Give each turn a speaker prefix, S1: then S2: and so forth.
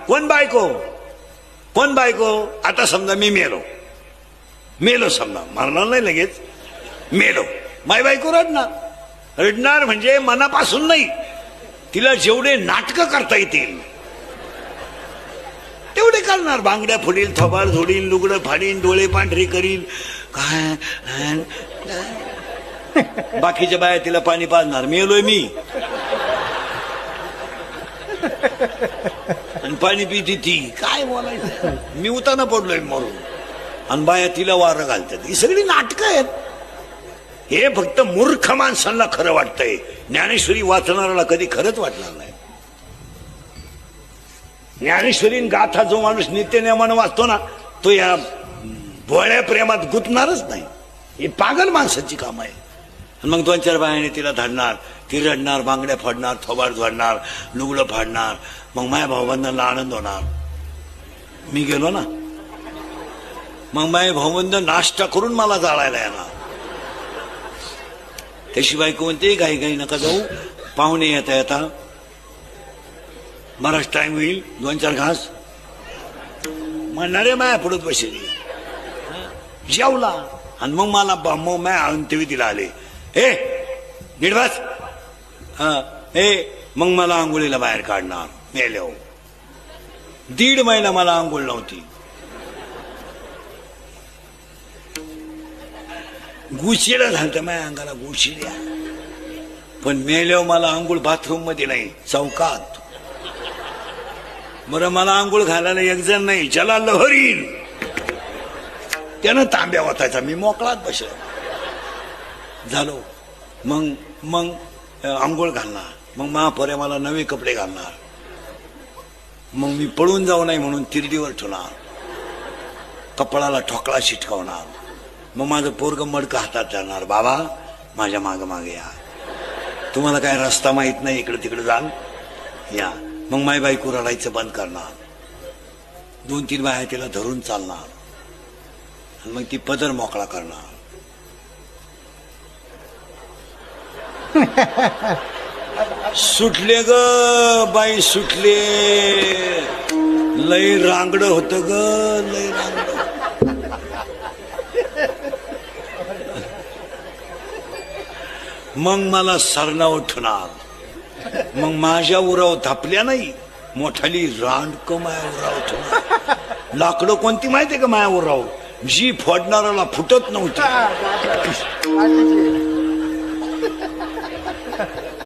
S1: कोण बायको आता समजा मी मेलो समजा, मरणार नाही लगेच, मेलो, माय बायको रडणार म्हणजे मनापासून नाही, तिला जेवढे नाटकं करता येतील तेवढे करणार. बांगड्या फोडील, थोबाड झोडील, लुगडं फाडीन, डोळे पांढरे करील, काय बाकीच्या बाया तिला पाणी पाजणार, मेलोय मी आणि पाणी पिती ती, काय बोलायचं, मी उताना पडलोय मरून, आणि बाया तिला वारं घालतात. ही सगळी नाटकं आहेत. हे फक्त मूर्ख माणसांना खरं वाटतंय, ज्ञानेश्वरी वाचणाऱ्याला कधी खरंच वाटणार नाही. ज्ञानेश्वरी गाथा जो माणूस नित्यनेमानं वाचतो ना, तो या भोळ्या प्रेमात गुंतणारच नाही. ही पागल माणसाची काम आहे. मग 2-4 बायाने तिला धाडणार, ती रडणार, बांगड्या फाडणार, थोबाड झोडणार, लुगडं फाडणार. मग माझ्या भाऊबंधांना आनंद होणार, मी गेलो ना. मग माझे भाऊबंध नाश्ता करून मला जाळायला येणार. त्याची बायको म्हणते घाई नका जाऊ, पाहुणे येता बराच टाइम होईल, 2-4 घास म्हणणारे माया पुढत बसली. जेवला आणि मग मला माया अंत्यविधीला आले, हे दीडवास मग मला आंघोळीला बाहेर काढणार. मेले 1.5 महिना मला आंघोळ नव्हती. गुचिड्या झालत्या माझ्या अंगाला, गुचिड्या. पण मेल्यावर मला आंघोळ बाथरूम मध्ये नाही, चौकात. बरं, मला आंघोळ घालायला एक जण नाही, ज्याला लहरीन त्यानं तांब्या वाचायचा, मी मोकळात बसलो झालो. मग आंघोळ घालणार, मग महापर्या मला नवे कपडे घालणार. मग मी पळून जाऊ नाही म्हणून तिरडीवर ठेवणार, कपडाला ठोकळा शिटकावणार. मग माझं पोरग मडकं हातात जाणार, बाबा माझ्या मागे या, तुम्हाला काय रस्ता माहित नाही, इकडे तिकडे जाल या. मग माय बायको रडायचं बंद करणार, 2-3 बाया तिला धरून चालणार, आणि मग ती पदर मोकळा करणार. सुटले ग बाई सुटले, लय रांगड होत ग, लय रांगड. मग मला सरणा उठणार, मग माझ्या उराव थापल्या नाही, मोठाली रांडक माया उराव उठणार. लाकडं कोणती माहितीये का माया उराव, जी फोडणाऱ्याला फुटत नव्हती.